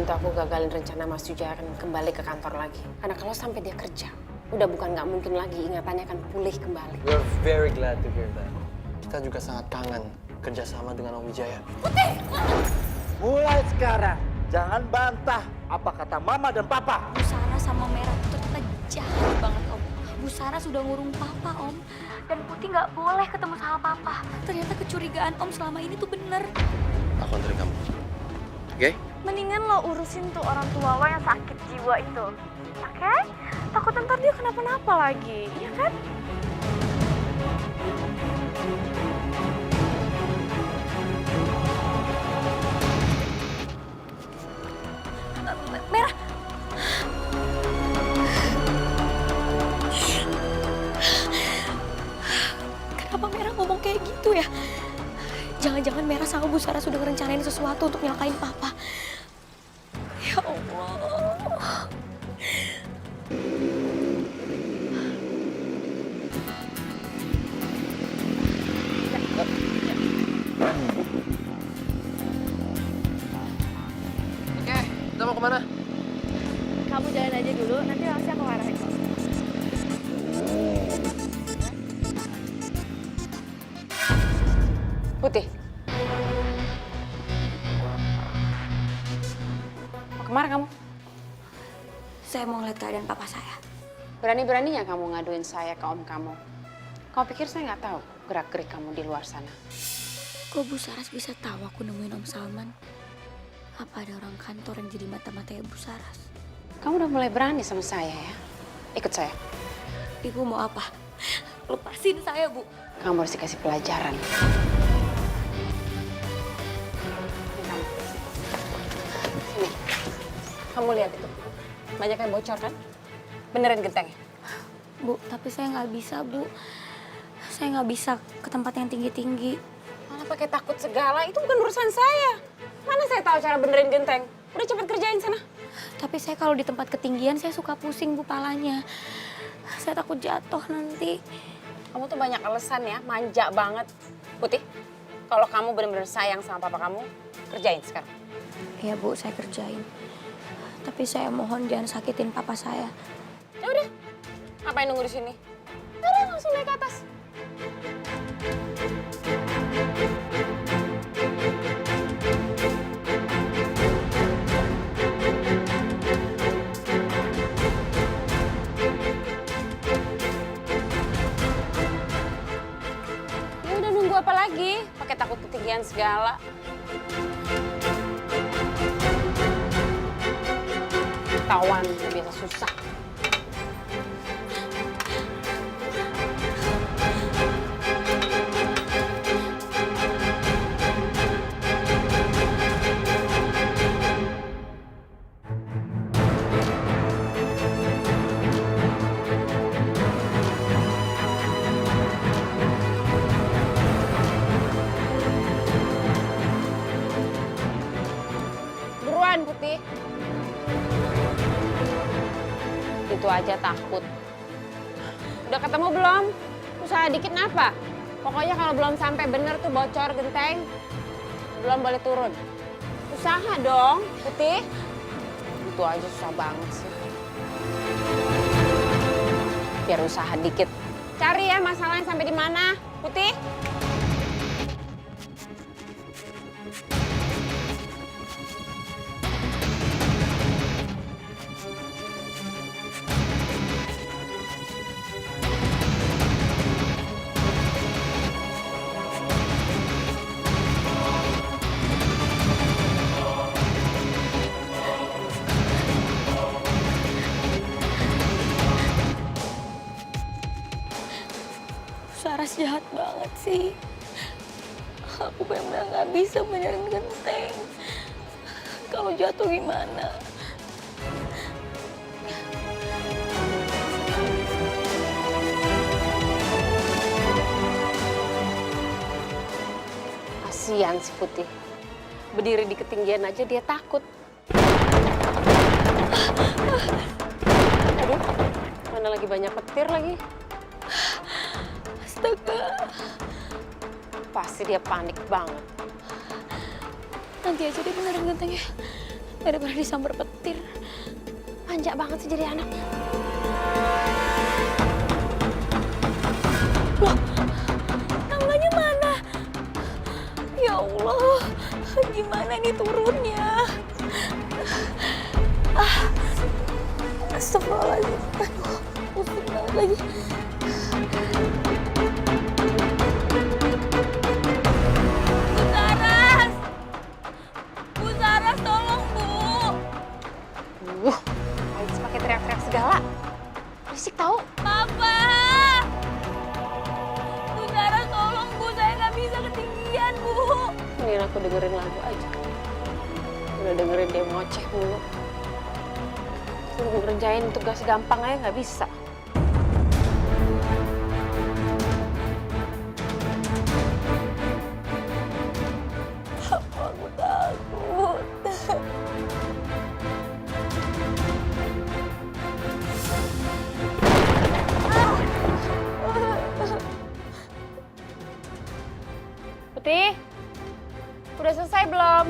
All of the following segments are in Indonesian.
bantu aku gagalin rencana Mas Jujaran kembali ke kantor lagi. Karena kalau sampai dia kerja, udah bukan nggak mungkin lagi ingatannya akan pulih kembali. We're very glad to hear that. Kita juga sangat kangen kerjasama dengan Om Wijaya. Putih! Mulai sekarang, jangan bantah apa kata Mama dan Papa. Bu Sarah sama Merah itu ternyata jahat banget, Om. Bu Sarah sudah ngurung Papa, Om. Dan Putih nggak boleh ketemu sama Papa. Ternyata kecurigaan Om selama ini tuh bener. Aku anterin kamu. Oke? Mendingan lo urusin tuh orang tua lo yang sakit jiwa itu. Oke? Takut ntar dia kenapa-napa lagi, iya kan? Merah! Kenapa Merah ngomong kayak gitu ya? Jangan-jangan Merah sama Bu Sarah sudah ngerencanain sesuatu untuk nyalakain Papa. Ya Allah. Oke, kita mau kemana? Kamu jalan aja dulu, nanti langsung aku arahin. Putih. Mau kemana kamu? Saya mau ngeliat keadaan Papa saya. Berani-beraninya kamu ngaduin saya ke om kamu. Kamu pikir saya nggak tahu gerak-gerik kamu di luar sana? Kok Bu Saras bisa tahu aku nemuin Om Salman? Apa ada orang kantor yang jadi mata-matanya Bu Saras? Kamu udah mulai berani sama saya ya? Ikut saya. Ibu mau apa? Lepasin saya, Bu. Kamu harus dikasih pelajaran. Sini. Kamu lihat itu. Banyak yang bocor kan? Benerin gentengnya. Bu, tapi saya nggak bisa, Bu. Saya nggak bisa ke tempat yang tinggi-tinggi. Malah pakai takut segala, itu bukan urusan saya. Mana saya tahu cara benerin genteng? Udah cepet kerjain sana. Tapi saya kalau di tempat ketinggian saya suka pusing, Bu, palanya. Saya takut jatuh nanti. Kamu tuh banyak alasan ya, manja banget. Putih, kalau kamu bener-bener sayang sama papa kamu, kerjain sekarang. Iya, Bu, saya kerjain. Tapi saya mohon jangan sakitin papa saya. Ya udah, ngapain nunggu di sini? Udah langsung naik ke atas. Ya udah nunggu apa lagi? Pakai takut ketinggian segala. Tawan biasa susah. Buruan, Putih. Itu aja takut. Udah ketemu belum? Usaha dikit kenapa? Pokoknya kalau belum sampai bener tuh bocor genteng, belum boleh turun. Usaha dong, Putih. Itu aja susah banget sih. Biar usaha dikit. Cari ya masalahnya sampai di mana, Putih. Saras jahat banget sih. Aku benar-benar nggak bisa benerin genteng. Kalau jatuh gimana? Kasian si Putih. Berdiri di ketinggian aja dia takut. Aduh, mana lagi banyak petir lagi. Astaga. Pasti dia panik banget. Nanti aja dia benerin gentengnya. daripada disambar petir. Manja banget sih jadi anak. Loh, tangganya mana? Ya Allah, gimana nih turunnya? Astagfirullahaladzim. Aduh, pusing banget lagi. Bu Saras! Bu Saras, tolong Bu! Alex pakai teriak-teriak segala. Berisik tahu. Papa! Bu Saras, tolong Bu, saya nggak bisa ketinggian Bu. Mending aku dengerin lagu aja. Udah dengerin dia ngoceh mulu. Suruh ngerjain tugas gampang aja nggak bisa. Aku takut. Putih, udah selesai belum?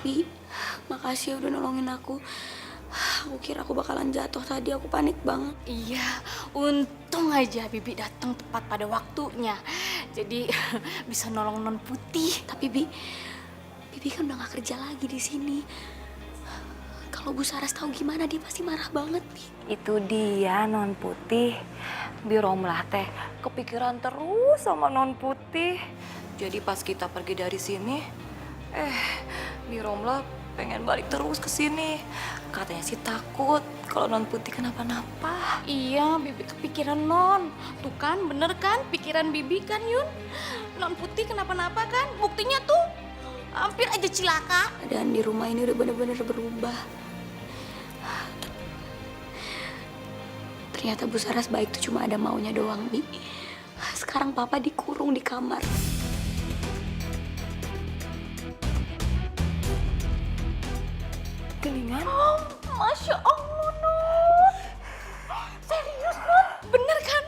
Bi, makasih ya udah nolongin aku. Aku kira aku bakalan jatuh tadi, aku panik banget. Iya, untung aja Bibi datang tepat pada waktunya. Jadi bisa nolong Non Putih. Tapi Bibi kan udah gak kerja lagi di sini. Kalau Bu Saras tahu gimana, dia pasti marah banget, Bi. Itu dia Non Putih. Bi Romlah teh kepikiran terus sama Non Putih. Jadi pas kita pergi dari sini, Bi Romlah pengen balik terus ke sini. Katanya sih takut kalau Non Putih kenapa-napa. Iya, Bibi kepikiran Non. Tuh kan, bener kan pikiran Bibi kan Yun? Non Putih kenapa-napa kan? Buktinya tuh hampir aja cilaka. Keadaan di rumah ini udah bener-bener berubah. Ternyata Bu Saras baik tuh cuma ada maunya doang, Bi. Sekarang Papa dikurung di kamar. Geningan? Oh, Masya Allah, Non. Serius, Non? Bener kan?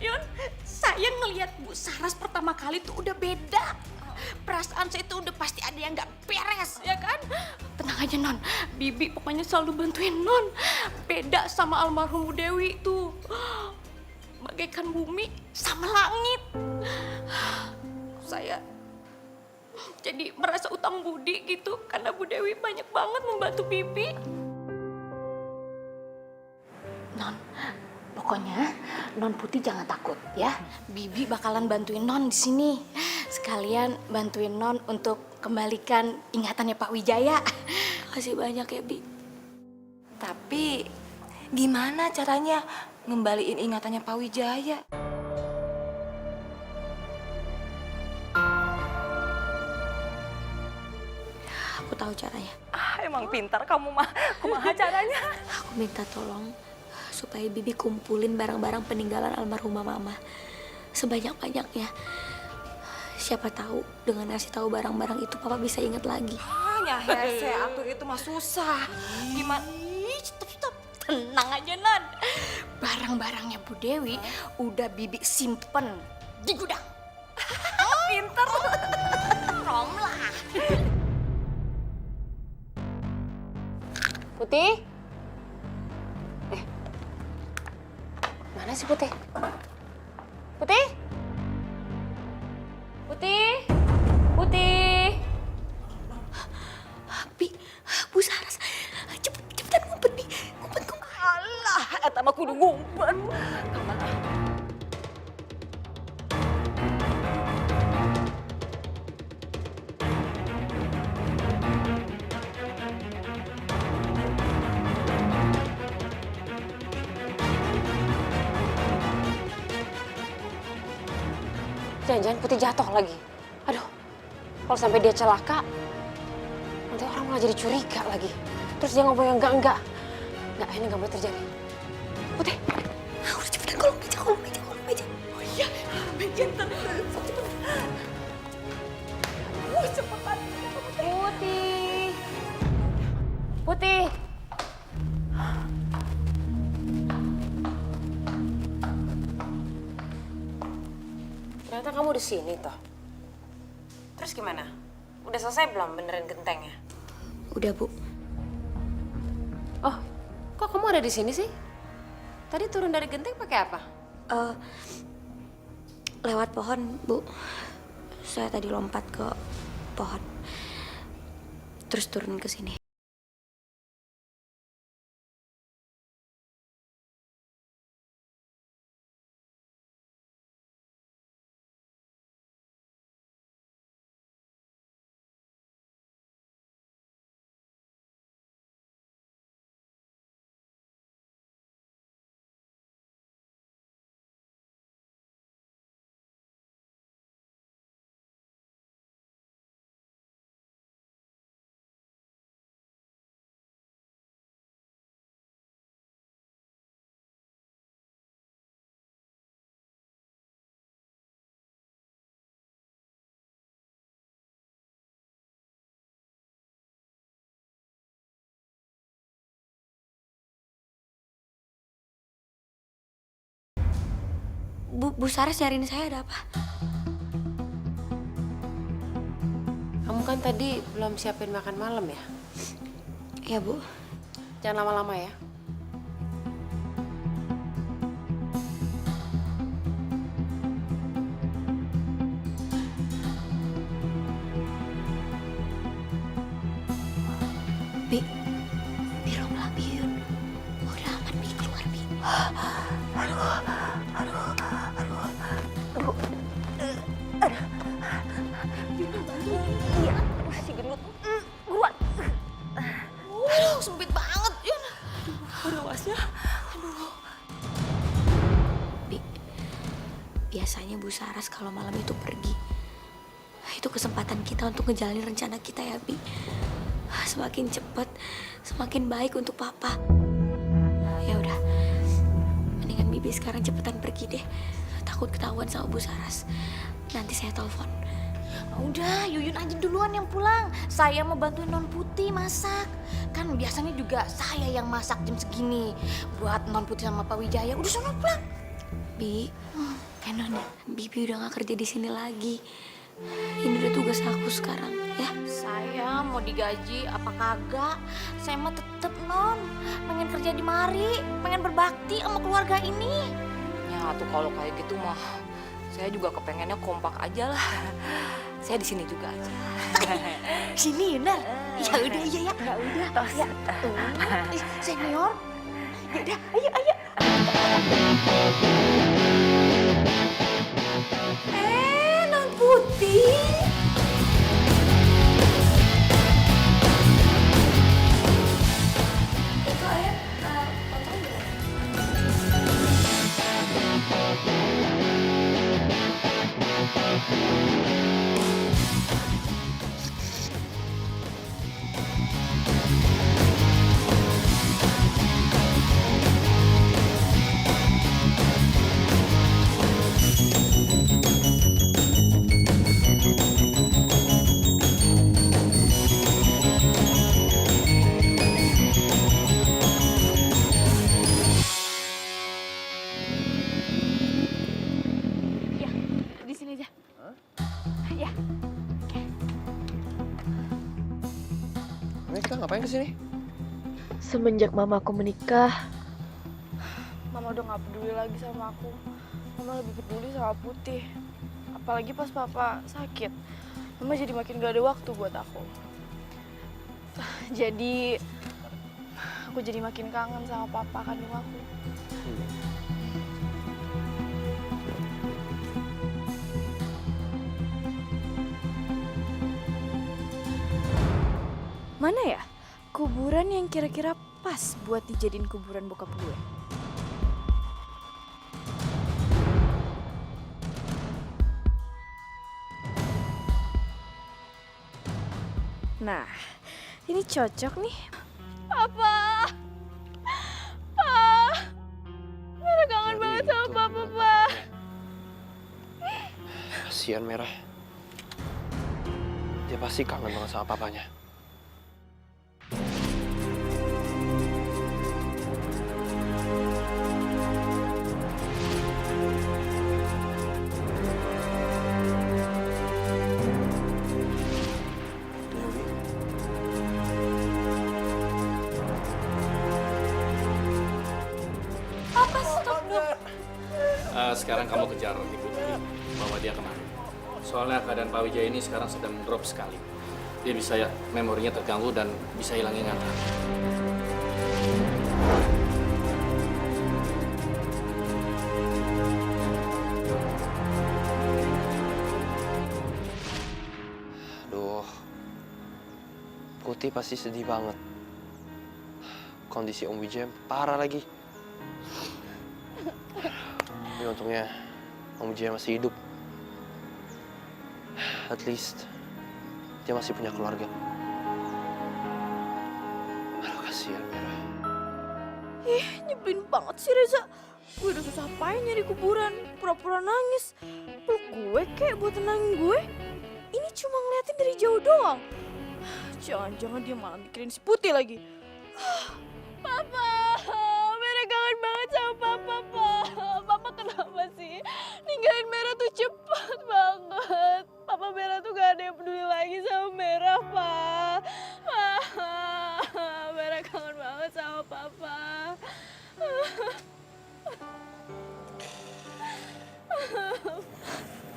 Yun, saya ngelihat Bu Saras pertama kali tuh udah beda. Perasaan saya tuh udah pasti ada yang gak beres, ya kan? Tenang aja, Non. Bibi pokoknya selalu bantuin Non. Beda sama almarhum Bu Dewi tuh. Bagaikan bumi sama langit. Saya jadi merasa utang budi gitu karena Bu Dewi banyak banget membantu Bibi. Non, pokoknya Non Putih jangan takut ya. Bibi bakalan bantuin Non di sini. Sekalian bantuin Non untuk kembalikan ingatannya Pak Wijaya. Makasih banyak ya, Bi. Tapi gimana caranya ngembaliin ingatannya Pak Wijaya? Aku tahu caranya. Emang pintar kamu mah. Kumaha caranya? Aku minta tolong supaya Bibi kumpulin barang-barang peninggalan almarhumah Mama sebanyak-banyaknya. Siapa tahu dengan ngasih tahu barang-barang itu Papa bisa ingat lagi. Hanya hese atuh itu mah susah. Gimana? Stop. Tenang aja, Non. Barang-barangnya Bu Dewi udah Bibi simpen di gudang. Pinter. Romlah. Putih? Mana sih Putih? Putih? Putih? Putih? Bi, Bu Saras, cepetan ngumpet, Bi. Ngumpet. Alah, eta mah kudu ngumpet. Jangan-jangan Putih jatuh lagi. Aduh, kalau sampai dia celaka, nanti orang malah jadi curiga lagi. Terus dia ngomong yang enggak. Enggak, ini nggak boleh terjadi. Putih, Udah cepetan kolong meja. Oh iya, meja ntar. Cepetan. Putih. Ternyata kamu di sini toh. Terus gimana? Udah selesai belum benerin gentengnya? Udah, Bu. Oh, kok kamu ada di sini sih? Tadi turun dari genteng pakai apa? Lewat pohon, Bu. Saya tadi lompat ke pohon. Terus turun ke sini. Bu Saras nyariin saya ada apa? Kamu kan tadi belum siapin makan malam ya? Ya, Bu. Jangan lama-lama ya. Bi Romla, Bi Yuyun. Udah aman, Bi. Keluar, Bi. Aduh, sempit banget, Yun. Awasnya. Bi, biasanya Bu Saras kalau malam itu pergi. Itu kesempatan kita untuk ngejalanin rencana kita ya, Bi. Semakin cepat, semakin baik untuk Papa. Ya udah, mendingan Bibi sekarang cepetan pergi deh. Takut ketahuan sama Bu Saras. Nanti saya telepon. Udah, Yuyun aja duluan yang pulang. Saya mau bantuin Non Putih masak. Kan biasanya juga saya yang masak jam segini. Buat Non Putih sama Pak Wijaya. Udah sono pulang. Bi, Non, Bibi udah gak kerja di sini lagi. Ini udah tugas aku sekarang, ya. Saya mau digaji apa kagak? Saya mah tetep Non. Pengen kerja di mari. Pengen berbakti sama keluarga ini. Ya tuh kalau kayak gitu mah. Saya juga kepengennya kompak aja lah. Saya di sini juga aja. Sini Yunar. Ya udah iya ya. Ya udah. Tos. Ya. Senior. Ya udah, ayo. Non Putih. Itu ayah, kontrol berapa? Iya, di sini aja. Ya. Ini kita ngapain kesini? Semenjak mamaku menikah, Mama udah gak peduli lagi sama aku. Mama lebih peduli sama Putih. Apalagi pas papa sakit. Mama jadi makin gak ada waktu buat aku. Jadi aku jadi makin kangen sama papa kandung aku. Mana ya kuburan yang kira-kira pas buat dijadiin kuburan bokap gue? Nah, ini cocok nih. Papa! Pa! Merah kangen banget sama Papa, Pa. Kasihan Merah. Dia pasti kangen banget sama papanya. Sekarang kamu kejar Ibu Tini, bawa dia kemari. Soalnya keadaan Pak Wijaya ini sekarang sedang drop sekali. Dia bisa ya, memorinya terganggu dan bisa hilang ingatan. Aduh, Putih pasti sedih banget. Kondisi Om Wijaya parah lagi. Tapi untungnya Om Wijaya masih hidup. At least dia masih punya keluarga. Aduh, kasihan Merah. Nyebelin banget sih Reza. Gue udah susah payah nyari kuburan, pura-pura nangis. Peluk gue kayak buat tenangin gue. Ini cuma ngeliatin dari jauh doang. Jangan-jangan dia malah mikirin si Putih lagi. Papa, Merah kangen banget sama Papa, Pa. Papa kenapa sih ninggalin Merah tuh cepet banget. Papa Merah tuh gak ada yang peduli lagi sama Merah, Pa. Merah kangen banget sama Papa.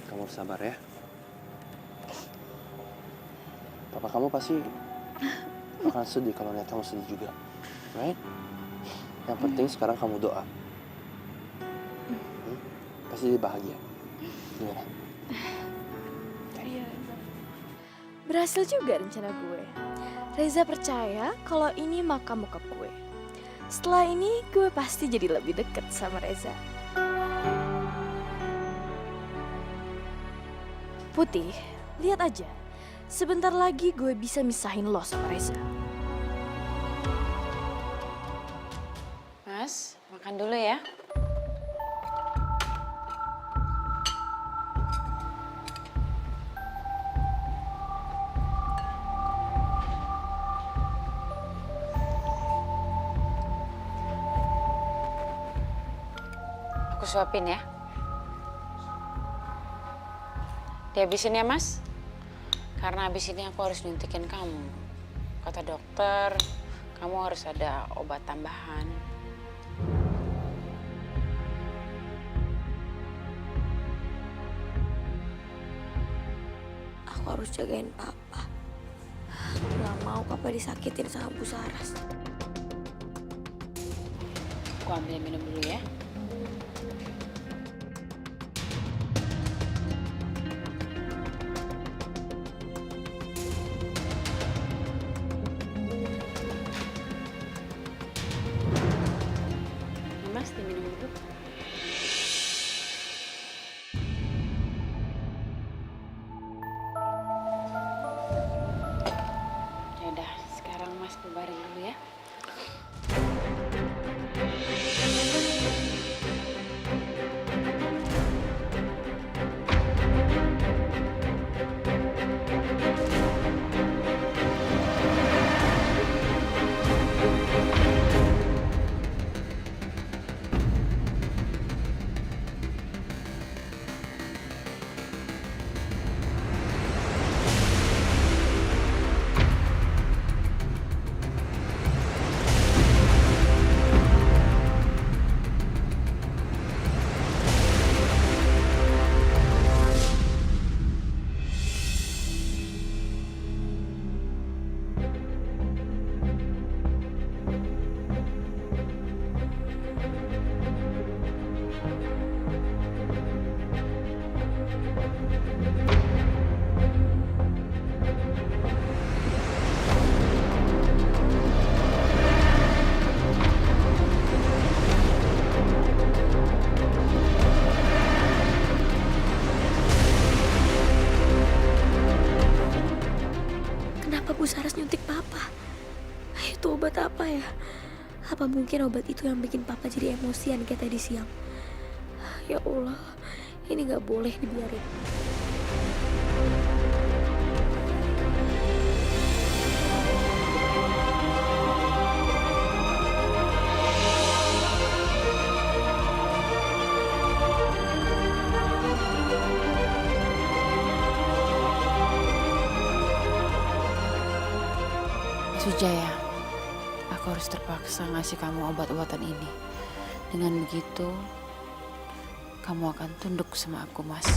Kamu harus sabar ya. Papa kamu pasti akan sedih kalau lihat kamu sedih juga. Right? Yang penting sekarang kamu doa. Pasti dia bahagia. Gimana? Iya, berhasil juga rencana gue. Reza percaya kalau ini makam bokap gue. Setelah ini gue pasti jadi lebih deket sama Reza. Putih, lihat aja. Sebentar lagi gue bisa misahin lo sama Reza. Mas, makan dulu ya. Aku suapin ya. Dihabisin ya, Mas. Karena habis ini aku harus nyuntikin kamu. Kata dokter, kamu harus ada obat tambahan. Aku harus jagain Papa. Gak mau Papa disakitin sama Bu Saras. Aku ambil minum dulu ya. Mas, diminum dulu. Yaudah, sekarang Mas bubarin dulu ya. Bu Saras nyuntik papa. Itu obat apa ya? Apa mungkin obat itu yang bikin papa jadi emosian kayak tadi siang? Ya Allah, ini gak boleh dibiarin. Sujaya, aku harus terpaksa ngasih kamu obat-obatan ini. Dengan begitu, kamu akan tunduk sama aku, Mas.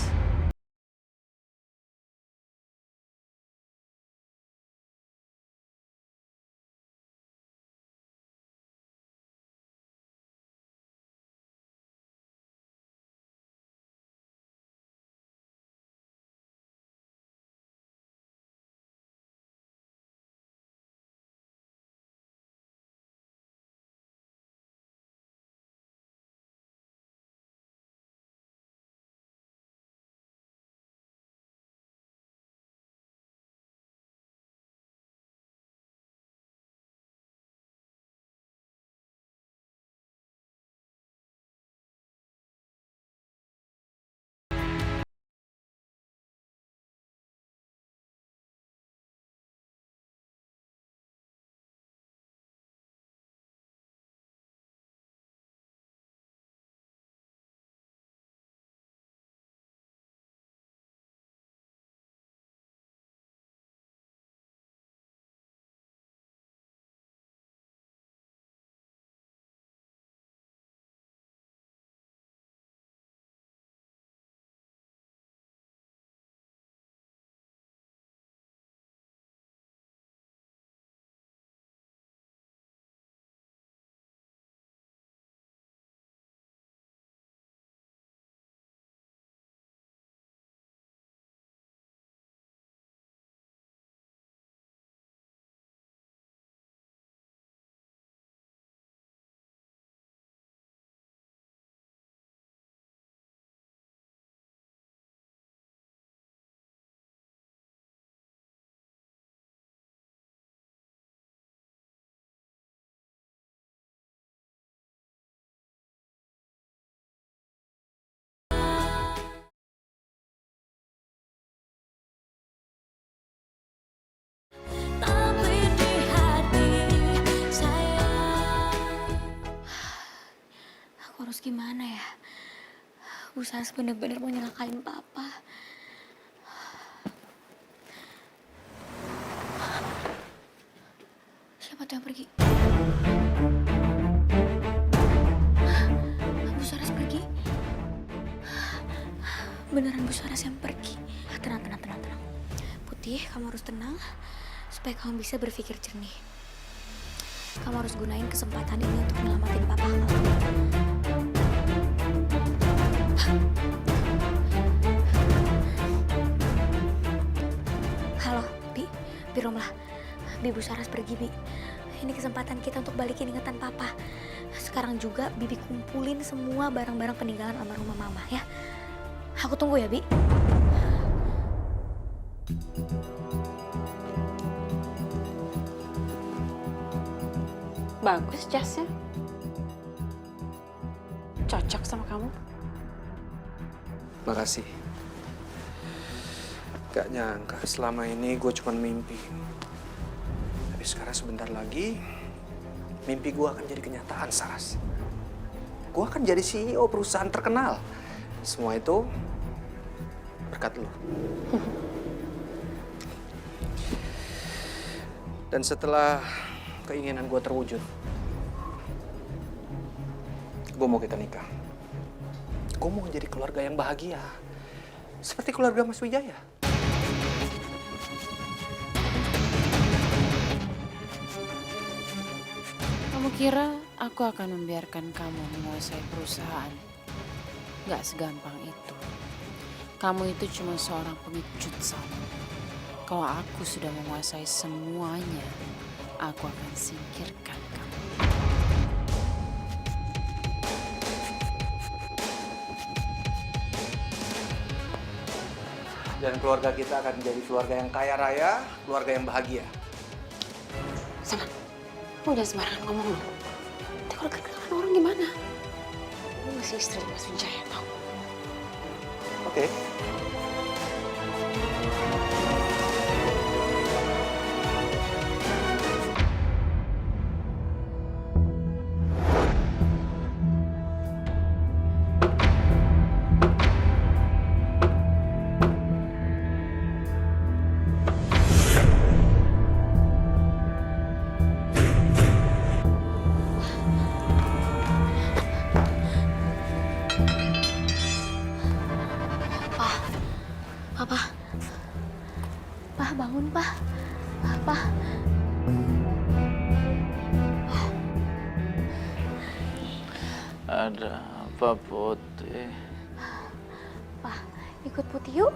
Aku harus gimana ya? Bu Saras bener-bener mau nyelakain papa. Siapa tuh yang pergi? Bu Saras pergi? Beneran Bu Saras yang pergi? Tenang. Putih, kamu harus tenang supaya kamu bisa berpikir jernih. Kamu harus gunain kesempatan ini untuk menyelamatin papa kamu. Halo, Bi Romlah. Bu Saras pergi, Bi. Ini kesempatan kita untuk balikin ingatan papa. Sekarang juga Bibi kumpulin semua barang-barang peninggalan almarhumah mama ya. Aku tunggu ya, Bi. Bagus jasnya. Cocok sama kamu. Makasih. Gak nyangka selama ini gue cuma mimpi. Tapi sekarang sebentar lagi, mimpi gue akan jadi kenyataan, Saras. Gue akan jadi CEO perusahaan terkenal. Semua itu berkat lo. Dan setelah keinginan gue terwujud, gue mau kita nikah. Gue mau jadi keluarga yang bahagia. Seperti keluarga Mas Wijaya. Kamu kira aku akan membiarkan kamu menguasai perusahaan? Gak segampang itu. Kamu itu cuma seorang pengecut, Sal. Kalau aku sudah menguasai semuanya, aku akan singkirkan kamu. Dan keluarga kita akan menjadi keluarga yang kaya raya, keluarga yang bahagia. Sama, kamu jangan sembarangan ngomong loh. Nanti kalau kedengeran orang gimana? Lu masih istri Mas Wijaya, tau? Oke. Papa. Pak, bangun, Pak. Pak. Ada apa Putih? Pak, ikut Putih yuk.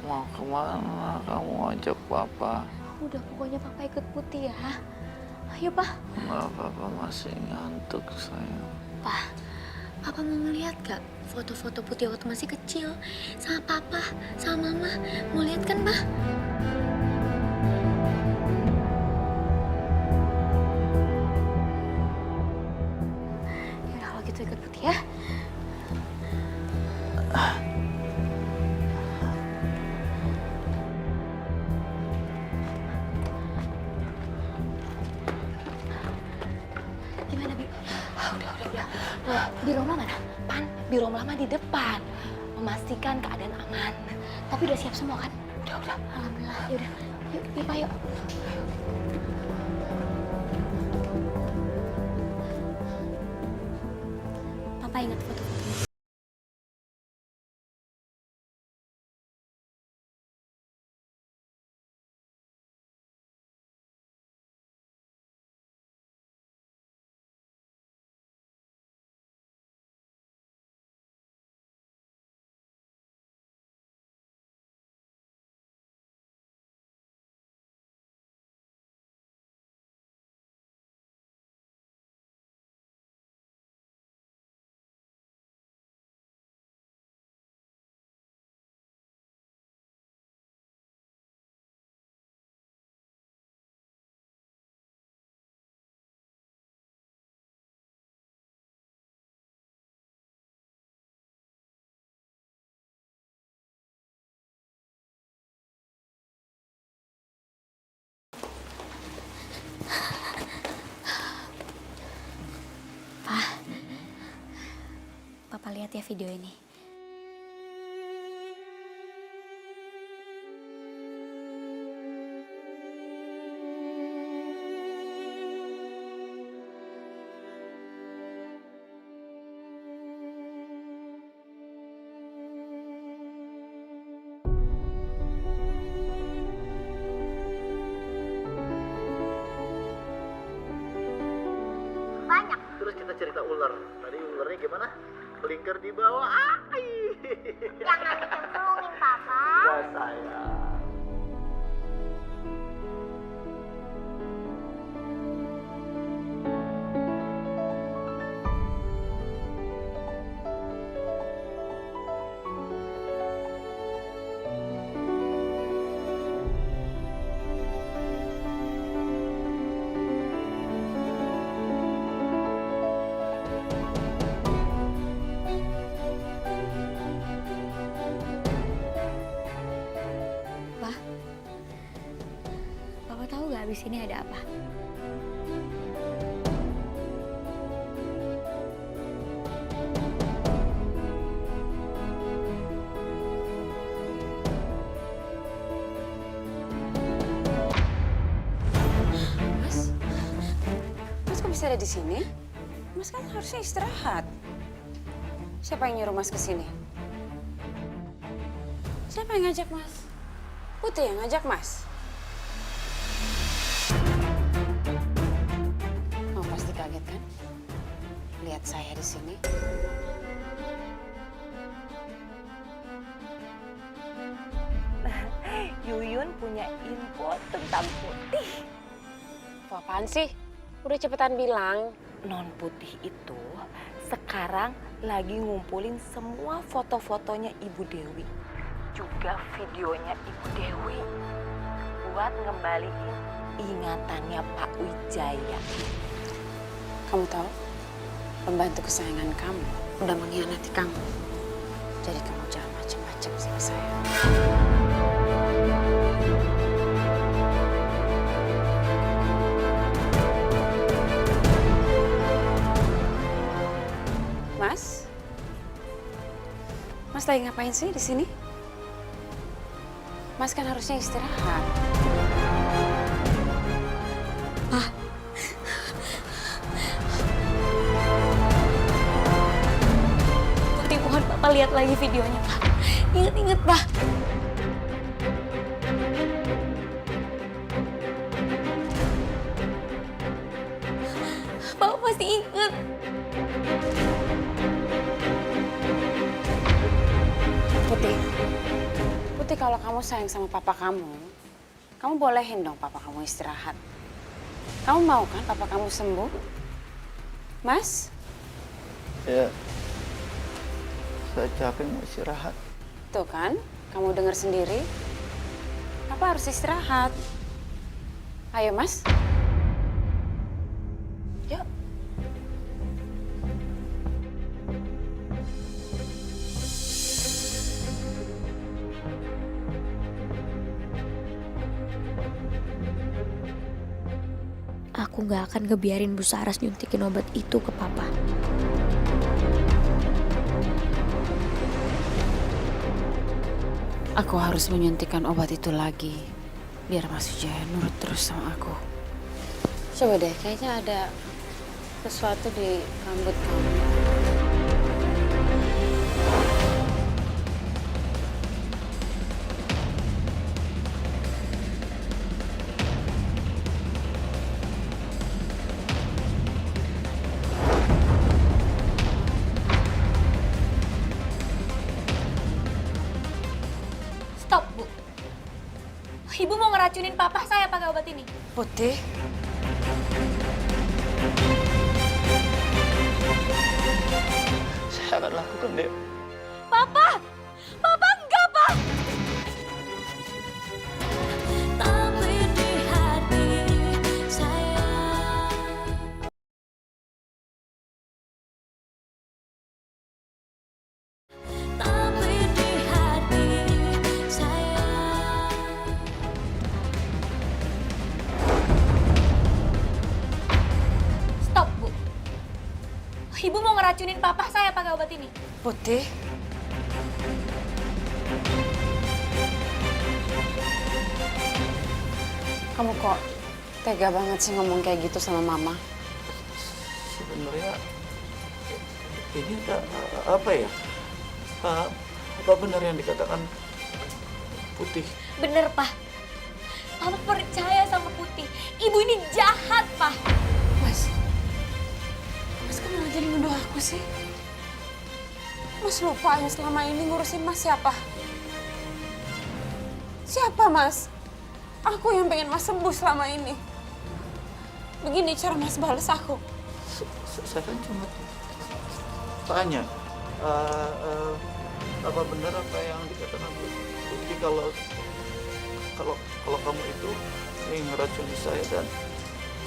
Mau kemana kamu ajak Papa? Udah, pokoknya Papa ikut Putih ya. Ayo, Pak. Nggak, Papa masih ngantuk sayang. Pak, Papa mau ngeliat gak foto-foto Putih waktu masih kecil? Sama Papa, sama Mama. Mau lihat kan, Pak? Yaudah, kalau gitu ikut Putih ya. Gimana, Bi? Udah. Biro Mama mana? Pan, Biro Mama di depan. Memastikan keadaan aman. Tapi udah siap semua kan? Udah. Alhamdulillah. Yaudah, yuk, Pak, yuk. Papa ingat foto-fotonya. Papa lihat ya video ini. Terus kita cerita ular. Tadi ularnya gimana? Melingkar di bawah. Jangan dicemplungin, Papa. Ya sayang. Papa tahu gak abis ini ada apa? Mas kok bisa ada di sini? Mas kan harusnya istirahat. Siapa yang nyuruh Mas ke sini? Siapa yang ngajak Mas? Putih yang ngajak Mas? Oh, pasti kaget kan? Lihat saya di sini. Yuyun punya info tentang Putih. Info apaan sih? Udah cepetan bilang. Non Putih itu sekarang lagi ngumpulin semua foto-fotonya Ibu Dewi. Juga videonya Ibu Dewi. Buat ngembaliin ingatannya Pak Wijaya. Kamu tahu, pembantu kesayangan kamu udah mengkhianati kamu. Jadi kamu jangan macam-macam sama saya. Mas? Mas lagi ngapain sih di sini? Mas kan harusnya istirahat. Putih, mohon Papa lihat lagi videonya, Pak. Ingat-ingat, Pak. Papa pasti ingat. Putih, Putih kalau kamu sayang sama papa kamu bolehin dong papa kamu istirahat. Kamu mau kan papa kamu sembuh? Mas? Ya, saya capek mau istirahat. Tuh kan, kamu dengar sendiri. Papa harus istirahat. Ayo, Mas. Yuk. Aku nggak akan ngebiarin Bu Saras nyuntikin obat itu ke Papa. Aku harus menyuntikkan obat itu lagi. Biar Mas Wijaya nurut terus sama aku. Coba deh, kayaknya ada sesuatu di rambut kamu. Stop, Bu. Ibu mau ngeracunin Papa saya pakai obat ini. Putih. Saya akan lakukan, Dek. Papa! Papa enggak, Pak! Tapi di hati saya. Tapi di hati saya. Stop, Bu. Ibu mau ngeracunin Papa saya pakai obat ini. Putih. Kamu kok tega banget sih ngomong kayak gitu sama Mama? Sebenarnya ini ada apa ya? Apa benar yang dikatakan Putih? Bener, Pak. Papa percaya sama Putih. Ibu ini jahat, Pak. Mas kenapa jadi nuduh aku sih? Mas lupa yang selama ini ngurusin Mas siapa? Siapa, Mas? Aku yang pengen Mas sembuh selama ini. Begini cara Mas balas aku. Saya kan cuma tanya, apa benar apa yang dikatakan Putih kalau kamu itu ingin ngeracuni saya dan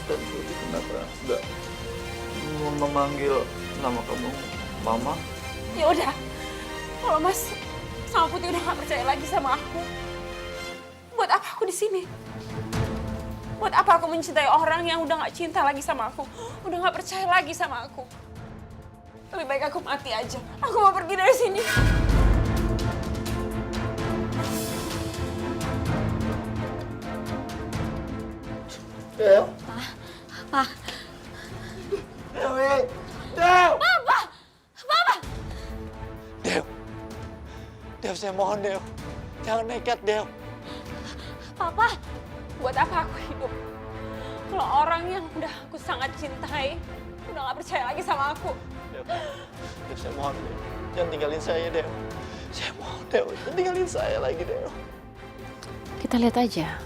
Putih kenapa nggak memanggil nama kamu Mama? Ya udah, kalau Mas sama Putih udah gak percaya lagi sama aku, buat apa aku di sini? Buat apa aku mencintai orang yang udah gak cinta lagi sama aku, udah gak percaya lagi sama aku? Lebih baik aku mati aja. Aku mau pergi dari sini. Del. Pak. Dewi. Del. Papa! Papa! Del, saya mohon, Del. Jangan nekat, Del. Papa! Buat apa aku hidup? Kalau orang yang udah aku sangat cintai, udah gak percaya lagi sama aku. Del, saya mohon, Del. Jangan tinggalin saya, Del. Saya mohon, Del. Jangan tinggalin saya lagi, Del. Kita lihat aja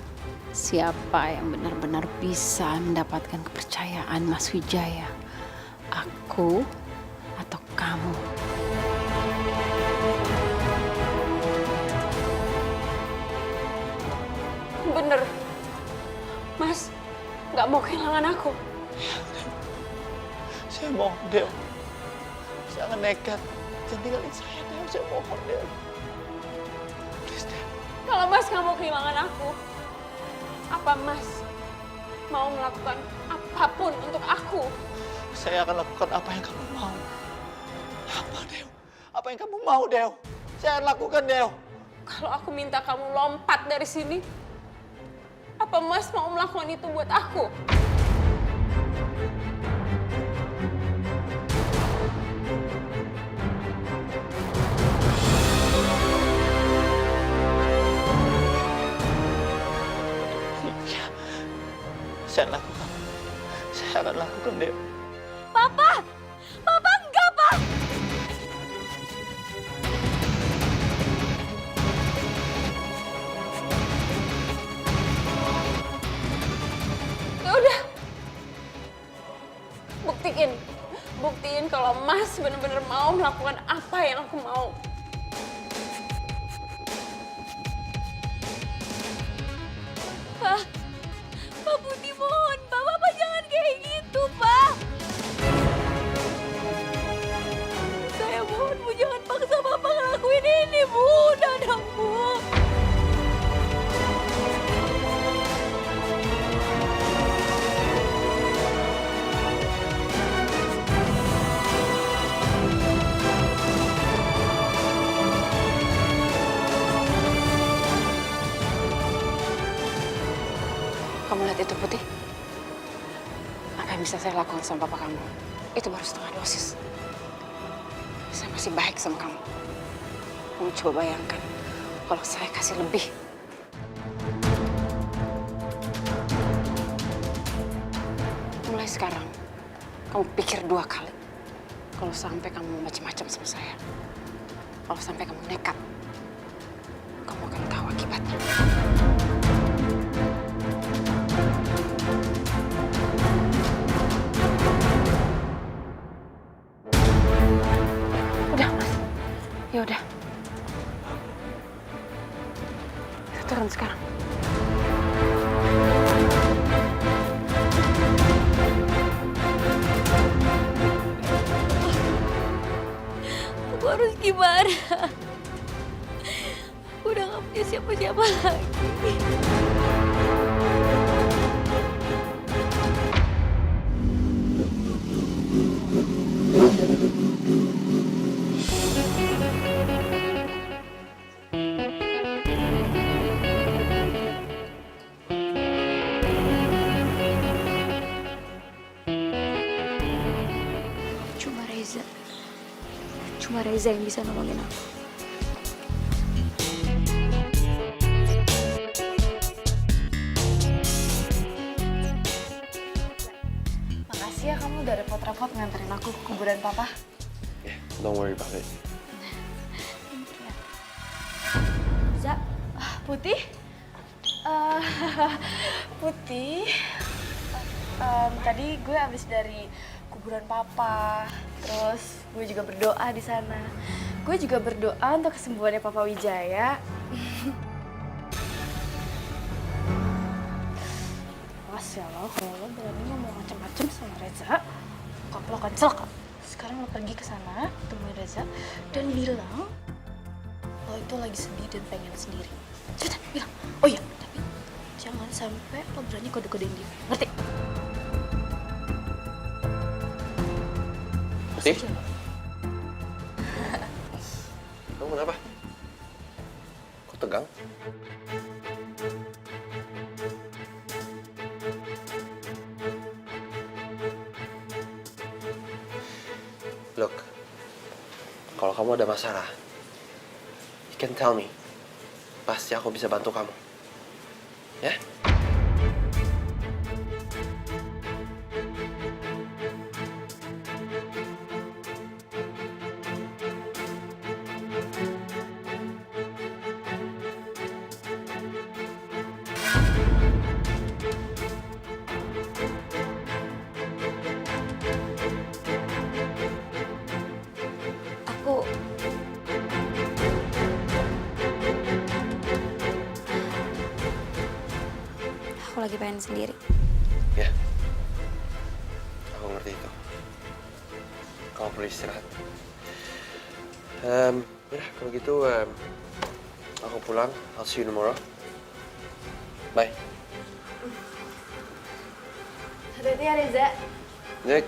siapa yang benar-benar bisa mendapatkan kepercayaan Mas Wijaya. Aku atau kamu? Bener, Mas. Nggak mau kehilangan aku. Saya mohon, Del. Jangan nekat. Jangan tinggalin saya, Del. Saya mohon, Del. Please, Del. Kalau Mas nggak mau kehilangan aku, apa Mas mau melakukan apapun untuk aku? Saya akan lakukan apa yang kamu mau. Apa, Del? Apa yang kamu mau, Del? Saya akan lakukan, Del. Kalau aku minta kamu lompat dari sini, apa Mas mau melakukan itu buat aku? Iya. Saya lakukan. Saya akan lakukan, Del. Papa! Papa enggak, Pak! Ya udah. Buktiin kalau Mas benar-benar mau melakukan apa yang aku mau. Pak! Pak Putih mohon, Pak. Bapak jangan kayak gitu, Pak. Saya mohon, Bu. Jangan paksa Bapak ngelakuin ini, Bu. Udah dong, Bu. Kamu lihat itu, Putih? Apa yang bisa saya lakukan sama papa kamu? Itu baru setengah dosis. Saya masih baik sama kamu. Kamu coba bayangkan kalau saya kasih lebih. Mulai sekarang, kamu pikir 2 kali. Kalau sampai kamu macam-macam sama saya. Kalau sampai kamu nekat, kamu akan tahu akibatnya. Udah, Mas. Ya udah. Kita turun sekarang. Aku harus gimana? Udah gak punya siapa-siapa lagi. Cuma Reza yang bisa nolongin aku. Makasih ya kamu udah repot-repot nganterin aku ke kuburan papa. Yeah, don't worry about it. Za, Putih? Putih? Tadi gue abis dari kuburan papa, terus gue juga berdoa di sana. Gue juga berdoa untuk kesembuhannya Papa Wijaya. Awas ya lo, kalau lo berani ngomong macam-macam sama Reza, kok lo cancel kok. Sekarang lo pergi ke sana, temuin Reza, dan bilang lo itu lagi sedih dan pengen sendiri. Cepetan, bilang. Oh iya, tapi jangan sampai lo berani kode-kodein dia, ngerti? Putih? Kamu kenapa? Kok tegang? Look, kalau kamu ada masalah, you can tell me. Pasti aku bisa bantu kamu. Ya? Aku lagi pengen sendiri. Ya, aku ngerti itu. Kamu perlu istirahat. Ya, kalau gitu aku pulang. I'll see you tomorrow. Bye. Hati-hati ya Reza. Nick.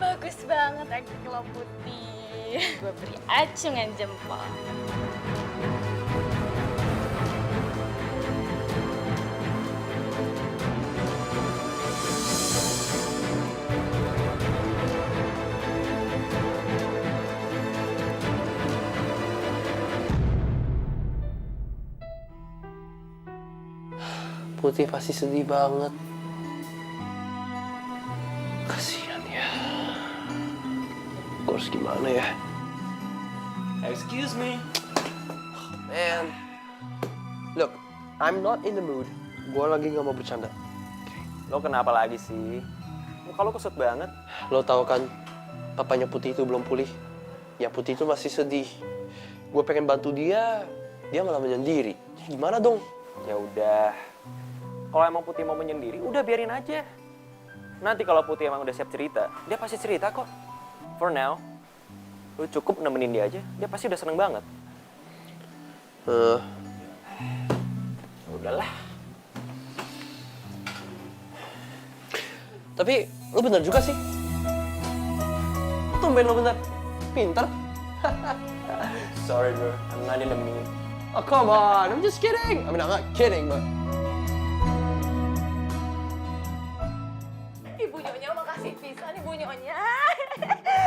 Bagus banget acting lo Putih. Gue beri acungan jempol. Putih pasti sedih banget. Kasihan ya. Gue harus gimana ya? Excuse me. Man. Look, I'm not in the mood. Gue lagi nggak mau bercanda. Lo kenapa lagi sih? Muka lo kusut banget. Lo tahu kan, papanya Putih itu belum pulih. Ya Putih itu masih sedih. Gue pengen bantu dia malah menyendiri. Gimana dong? Ya udah. Kalau emang Putih mau menyendiri, udah biarin aja. Nanti kalau Putih emang udah siap cerita, dia pasti cerita kok. For now, lu cukup nemenin dia aja. Dia pasti udah seneng banget. Udahlah. Tapi lo bener juga sih. Tumben lo bener. Pinter. Sorry bro, I'm not in the mood. Oh come on, I'm just kidding. I mean, I'm not kidding, but... Ibu Nyonya makasih pisan Ibu Nyonya.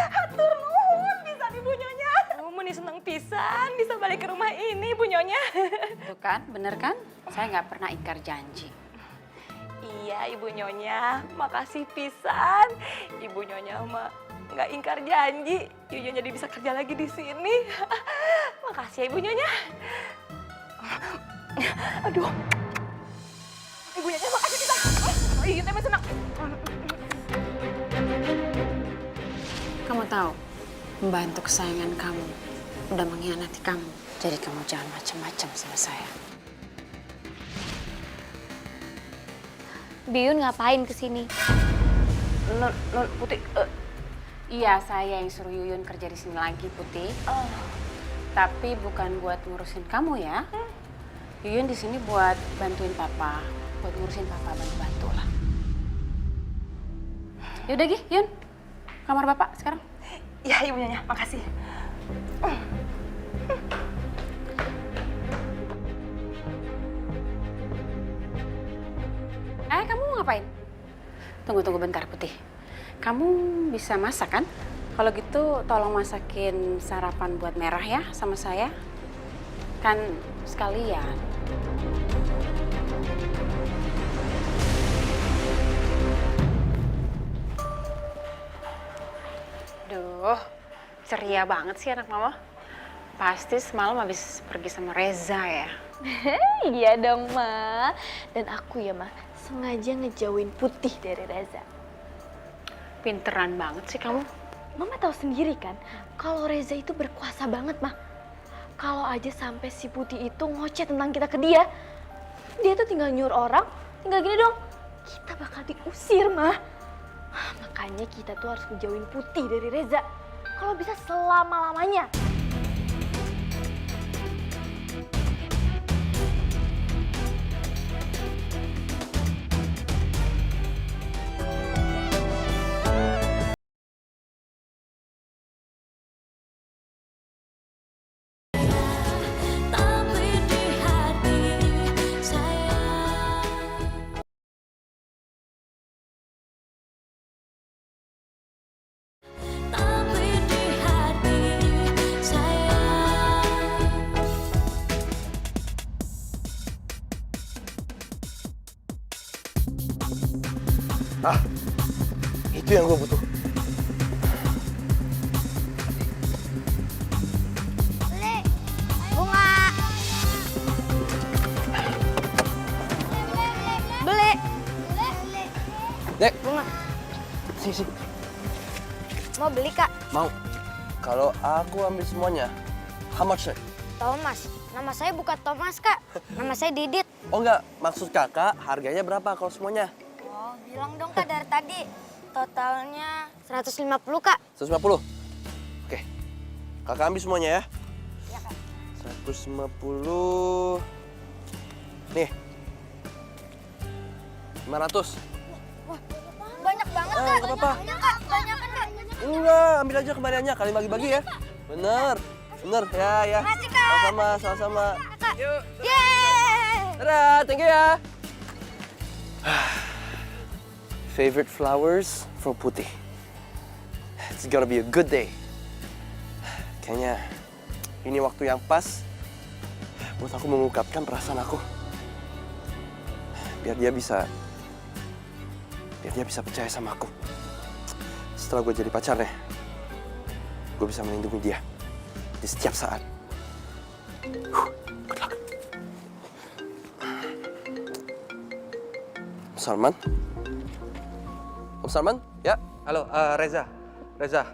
Hatur nuhun pisan Ibu Nyonya. Meni seneng pisan bisa balik ke rumah ini Ibu Nyonya. Tuh kan, bener kan? Saya nggak pernah ingkar janji. Iya Ibu Nyonya, makasih pisan. Ibu Nyonya mah nggak ingkar janji. Ibu Nyonya jadi bisa kerja lagi di sini. Makasih ya Ibu Nyonya. Aduh. Ibu Nyonya makasih pisan. Oh iya, teh senang. Kamu tahu, membantu kesayangan kamu udah mengkhianati kamu. Jadi kamu jangan macam-macam sama saya. Biyun ngapain kesini? Non Putih. Iya, saya yang suruh Yuyun kerja di sini lagi, Putih. Tapi bukan buat ngurusin kamu ya. Yuyun di sini buat bantuin papa, buat ngurusin papa, bantu-bantu lah. Yaudah Gi, Yun, kamar bapak sekarang. Ya Ibu Nyonya, makasih. Kamu mau ngapain? Tunggu bentar, Putih. Kamu bisa masak kan? Kalau gitu tolong masakin sarapan buat Merah ya sama saya. Kan sekalian. Duh, ceria banget sih anak mama. Pasti semalam habis pergi sama Reza ya. Iya dong, Ma. Dan aku ya, Ma, sengaja ngejauhin Putih dari Reza. Pinteran banget sih kamu. Mama tahu sendiri kan, kalau Reza itu berkuasa banget, Ma. Kalau aja sampai si Putih itu ngoceh tentang kita ke dia tuh tinggal nyuruh orang, tinggal gini dong, kita bakal diusir, Ma. Makanya kita tuh harus ngejauhin Putih dari Reza. Kalau bisa selama-lamanya. Ah, itu yang gue butuh. Beli bunga. Beli. Dek, bunga. Sini. Mau beli, Kak? Mau. Kalau aku ambil semuanya, How much, Nek? Thomas. Nama saya bukan Thomas, Kak. Nama saya Didit. Oh enggak, maksud kakak harganya berapa kalau semuanya? Oh, bilang dong, Kak, dari tadi. Totalnya 150, Kak. 150? Oke. Kakak ambil semuanya ya. Iya, Kak. 150. Nih. 500. Banyak banget, Ah, Kak. nggak apa-apa. Banyak, Kak. Banyak, Kak. Enggak, ambil aja kembaliannya, kalian bagi-bagi ya. Bener. Bener, ya. Makasih, Kak. Sama-sama. Yuk. Yeay! Dadah, thank you ya. Favorite flowers for Putih. It's gonna be a good day. Kayaknya ini waktu yang pas buat aku mengungkapkan perasaan aku. Biar dia bisa percaya sama aku. Setelah gue jadi pacarnya, gue bisa melindungi dia di setiap saat. Good luck. Salman? Om Salman? Ya? Halo, Reza. Reza,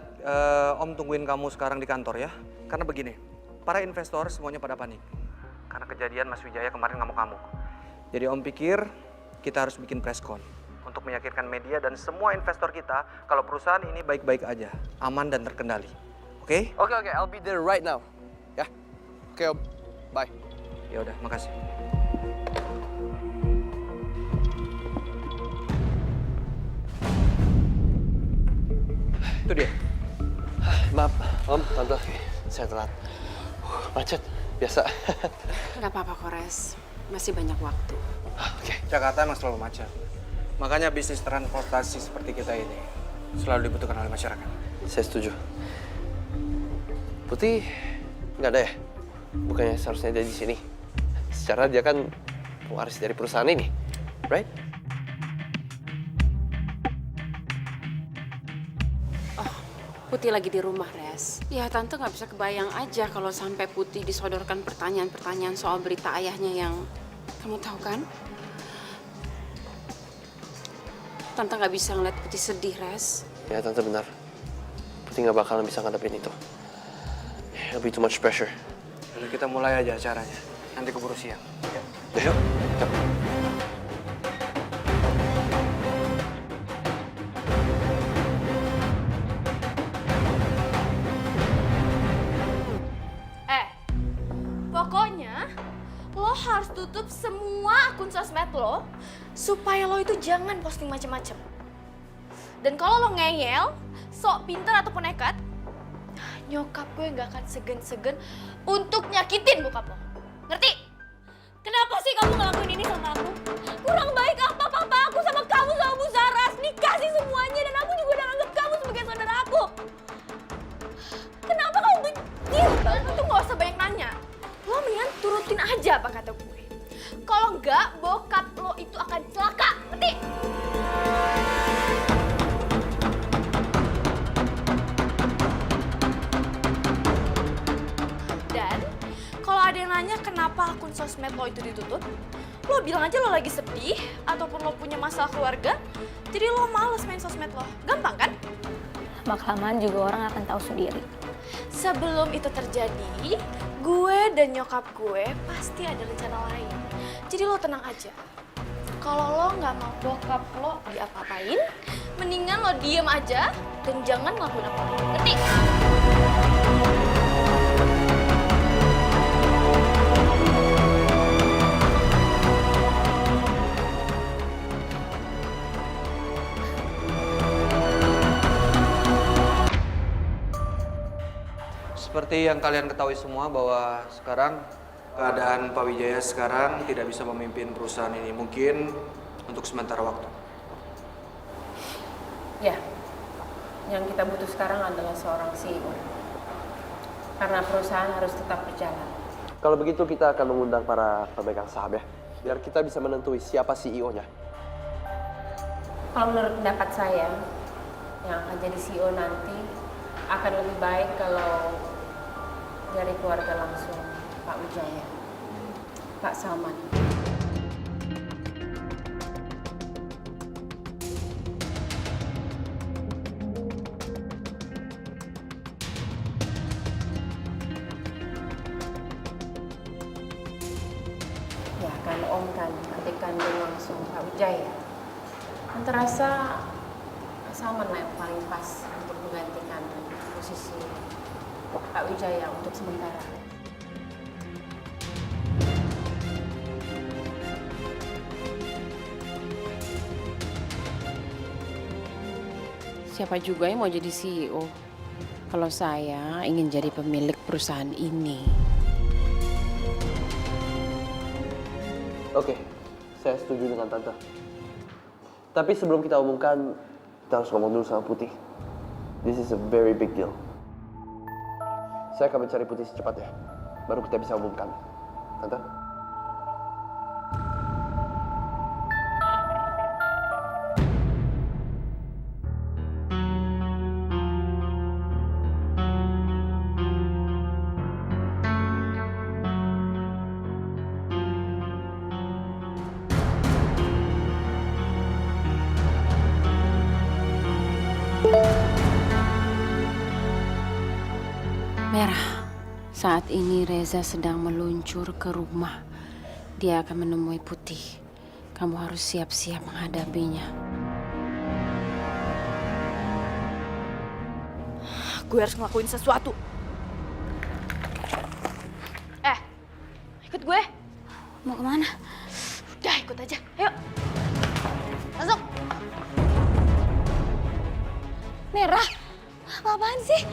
Om tungguin kamu sekarang di kantor ya. Karena begini, para investor semuanya pada panik. Karena kejadian Mas Wijaya kemarin ngamuk-ngamuk. Jadi Om pikir kita harus bikin preskon untuk meyakinkan media dan semua investor kita kalau perusahaan ini baik-baik aja, aman dan terkendali. Oke? Oke, I'll be there right now. Ya? Oke, Om. Bye. Ya udah, makasih. Itu dia. Maaf, Om, Tante. Saya telat. Macet, biasa. Gak apa-apa, Kores. Masih banyak waktu. Oke. Jakarta emang selalu macet. Makanya bisnis transportasi seperti kita ini selalu dibutuhkan oleh masyarakat. Saya setuju. Putih nggak ada ya? Bukannya seharusnya dia di sini? Secara dia kan pewaris dari perusahaan ini, right? Putih lagi di rumah, Res. Ya, Tante nggak bisa kebayang aja kalau sampai Putih disodorkan pertanyaan-pertanyaan soal berita ayahnya yang kamu tahu kan? Tante nggak bisa ngeliat Putih sedih, Res. Ya, Tante benar. Putih nggak bakalan bisa ngadepin itu. It'll be too much pressure. Jadi kita mulai aja acaranya. Nanti keburu siang. Ya. Yuk. Pokoknya lo harus tutup semua akun sosmed lo supaya lo itu jangan posting macem-macem. Dan kalau lo ngeyel, sok pinter ataupun nekat, nyokap gue nggak akan segan-segan untuk nyakitin bokap lo. Ngerti? Kenapa sih kamu ngelakuin ini sama aku? Kurang baik apa papa aku sama kamu sama Bu Saras? Nikah sih semuanya dan aku juga udah anggap kamu sebagai saudara aku. Kenapa kamu benci banget? Tuh nggak usah banyak nanya. Lo mendingan turutin aja apa kata gue. Kalau enggak, bokap lo itu akan celaka, ngerti? Dan kalau ada yang nanya kenapa akun sosmed lo itu ditutup, lo bilang aja lo lagi sedih ataupun lo punya masalah keluarga, jadi lo males main sosmed lo. Gampang kan? Lama-kelamaan juga orang akan tahu sendiri. Sebelum itu terjadi, gue dan nyokap gue pasti ada rencana lain. Jadi lo tenang aja. Kalau lo nggak mau bokap lo diapa-apain, mendingan lo diem aja dan jangan ngelakuin apa-apa. Ngerti? Seperti yang kalian ketahui semua bahwa sekarang keadaan Pak Wijaya sekarang tidak bisa memimpin perusahaan ini. Mungkin untuk sementara waktu. Ya, yang kita butuh sekarang adalah seorang CEO. Karena perusahaan harus tetap berjalan. Kalau begitu kita akan mengundang para pemegang saham ya. Biar kita bisa menentuhi siapa CEO-nya. Kalau menurut pendapat saya, yang akan jadi CEO nanti akan lebih baik kalau dari keluarga langsung Pak Wijaya, Pak Salman. kan Om kan adik kandung langsung Pak Wijaya. Tante rasa Salman lah yang paling pas untuk menggantikan posisi Pak Wijaya untuk sementara. Siapa juga yang mau jadi CEO? Kalau saya ingin jadi pemilik perusahaan ini. Oke, saya setuju dengan Tante. Tapi sebelum kita umumkan, kita harus ngomong dulu sama Putih. This is a very big deal. Saya akan mencari Putih secepatnya. Baru kita bisa umumkan. Tante? Merah, saat ini Reza sedang meluncur ke rumah. Dia akan menemui Putih. Kamu harus siap-siap menghadapinya. Gue harus ngelakuin sesuatu. Ikut gue. Mau kemana? Udah, ikut aja. Ayo. Masuk. Merah, apa-apaan sih?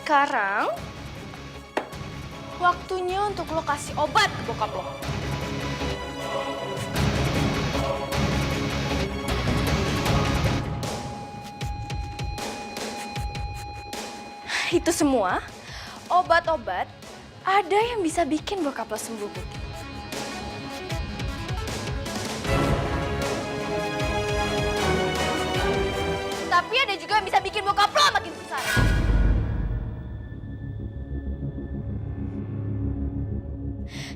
Sekarang waktunya untuk lo kasih obat ke bokap lo. Itu semua obat-obat ada yang bisa bikin bokap lo sembuh, Putih. Tapi ada juga yang bisa bikin bokap lo makin susah.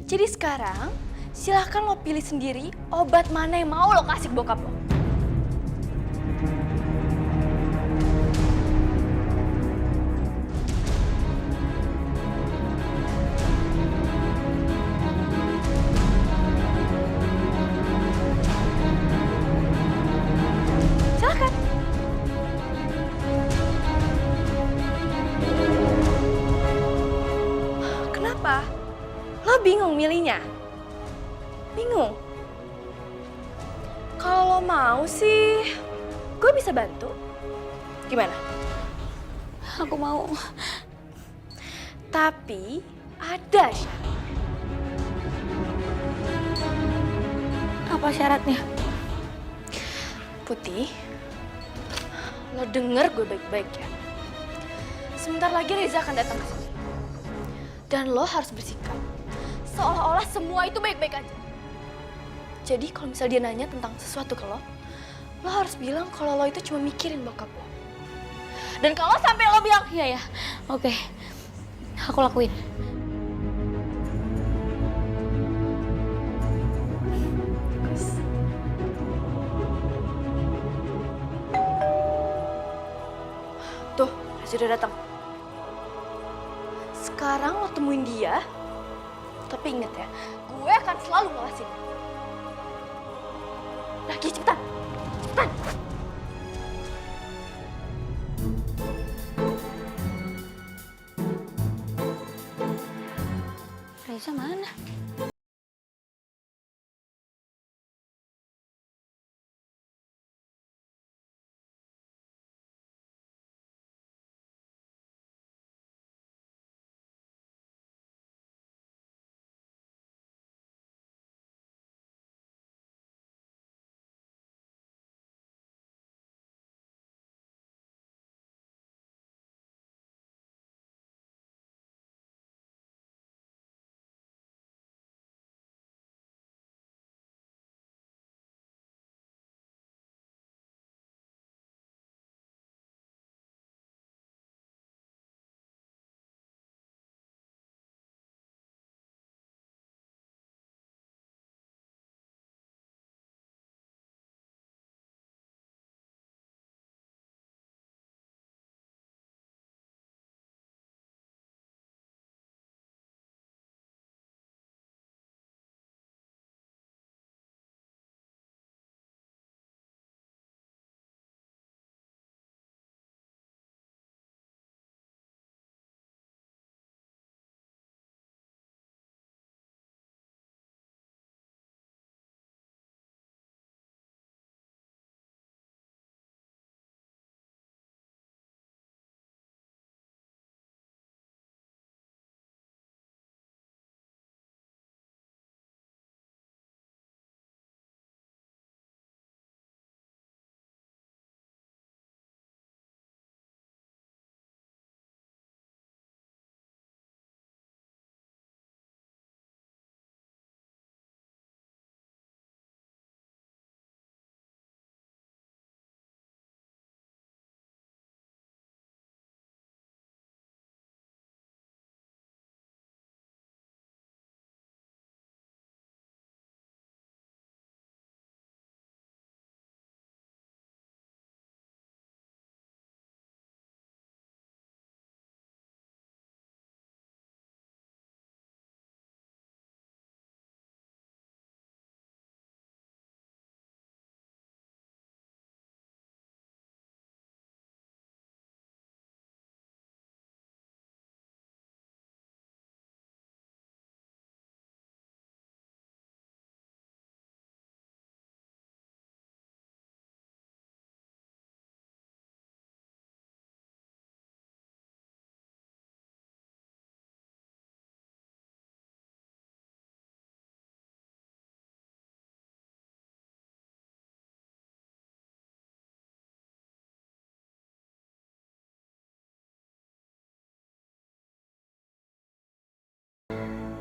Jadi sekarang, silahkan lo pilih sendiri obat mana yang mau lo kasih ke bokap lo. Silahkan. Kenapa? Lo bingung milihnya? Bingung? Kalau lo mau sih, gue bisa bantu. Gimana? Aku mau. Tapi ada syarat. Apa syaratnya? Putih, lo denger gue baik-baik ya. Sebentar lagi Reza akan datang ke sini. Dan lo harus bersikap seolah-olah semua itu baik-baik aja. Jadi kalau misal dia nanya tentang sesuatu ke lo harus bilang kalau lo itu cuma mikirin bokap lo. Dan kalau sampai lo bilang, Iya ya, oke. Aku lakuin. tuh, Reza udah datang. Sekarang lo temuin dia, tapi inget ya, gue akan selalu ngawasin. Lagi cepetan, cepetan. Reza mana?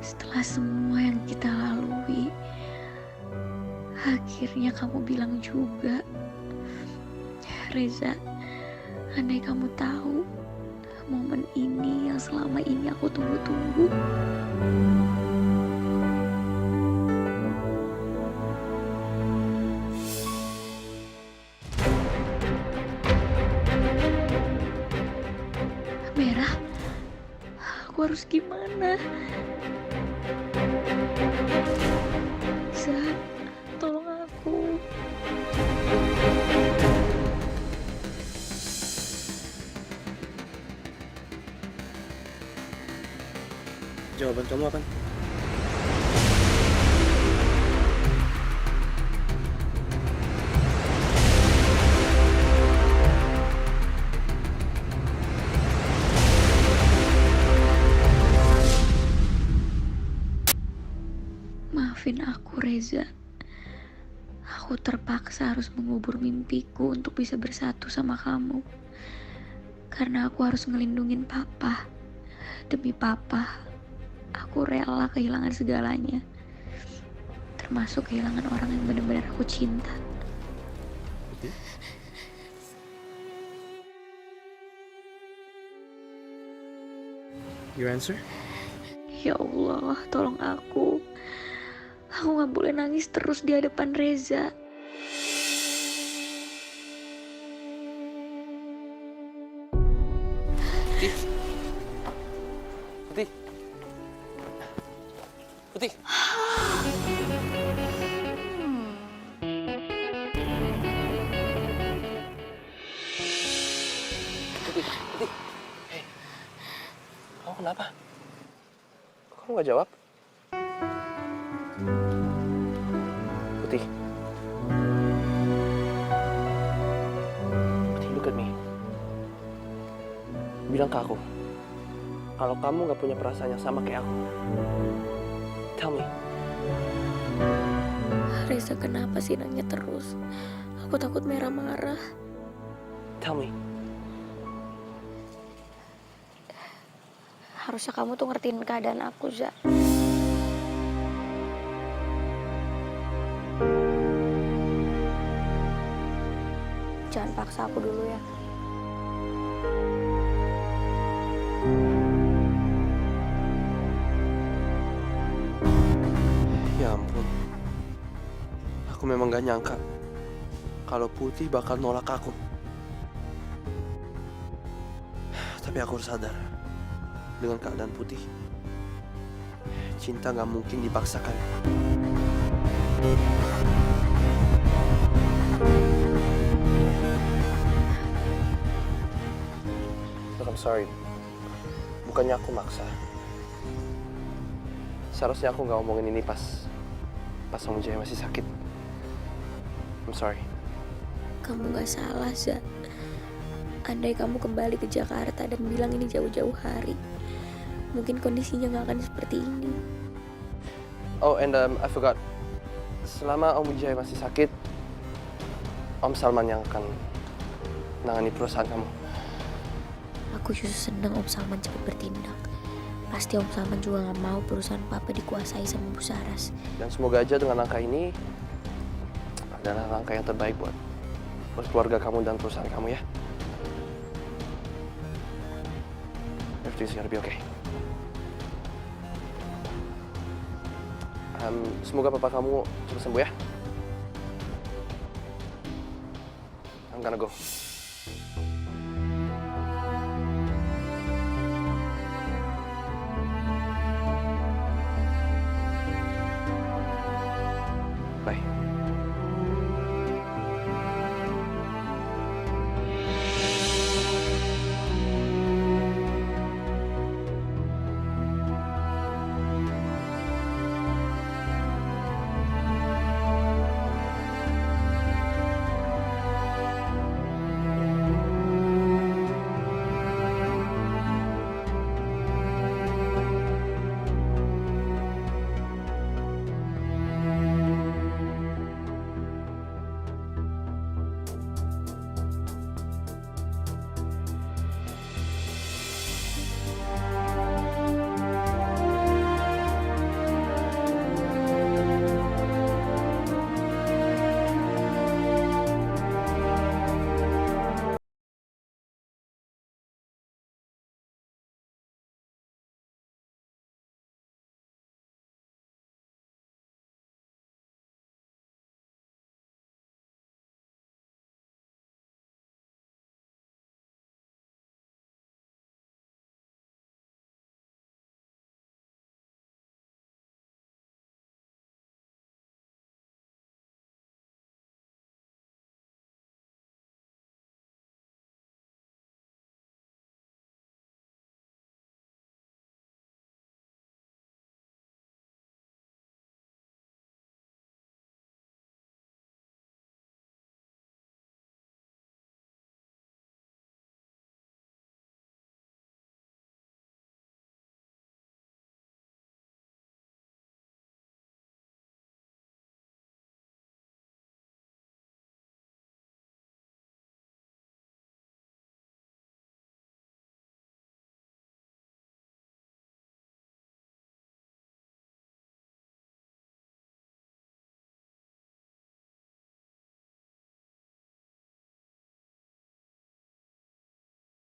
Setelah semua yang kita lalui, akhirnya kamu bilang juga, Reza, andai kamu tahu momen ini yang selama ini aku tunggu-tunggu. Merah, aku harus gimana? Zat, tolong aku. Jawaban kamu apa? Maafin aku, Reza. Aku terpaksa harus mengubur mimpiku untuk bisa bersatu sama kamu. Karena aku harus ngelindungin papa. Demi papa, aku rela kehilangan segalanya. Termasuk kehilangan orang yang benar-benar aku cinta. Your answer? Ya Allah, tolong aku. Aku gak boleh nangis terus di hadapan Reza. Putih. Putih. Putih. Putih, Putih. Hei. Kamu kenapa? Kok kamu gak jawab? Putih. Putih, look at me. Bilang ke aku, kalau kamu gak punya perasaan yang sama kayak aku. Tell me. Reza, kenapa sih nanya terus? Aku takut Merah marah. Tell me. Harusnya kamu tuh ngertiin keadaan aku, Za. Jangan paksa aku dulu ya. Ya ampun. Aku memang gak nyangka kalau Putih bakal nolak aku. Tapi aku harus sadar, dengan keadaan Putih, cinta gak mungkin dipaksakan. Look, I'm sorry. Bukannya aku maksa. Seharusnya aku nggak ngomongin ini pas Om Jaya masih sakit. I'm sorry. Kamu gak salah, Za. Andai kamu kembali ke Jakarta dan bilang ini jauh-jauh hari, mungkin kondisinya gak akan seperti ini. Oh, and I forgot. Selama Om Jaya masih sakit, Om Salman yang akan nangani perusahaan kamu. Aku justru senang Om Salman cepat bertindak. Pasti Om Salman juga gak mau perusahaan Papa dikuasai sama Bu Saras. Dan semoga aja dengan langkah ini adalah langkah yang terbaik buat keluarga kamu dan perusahaan kamu ya. Everything's gonna be okay. Semoga papa kamu cepat sembuh ya. I'm gonna go.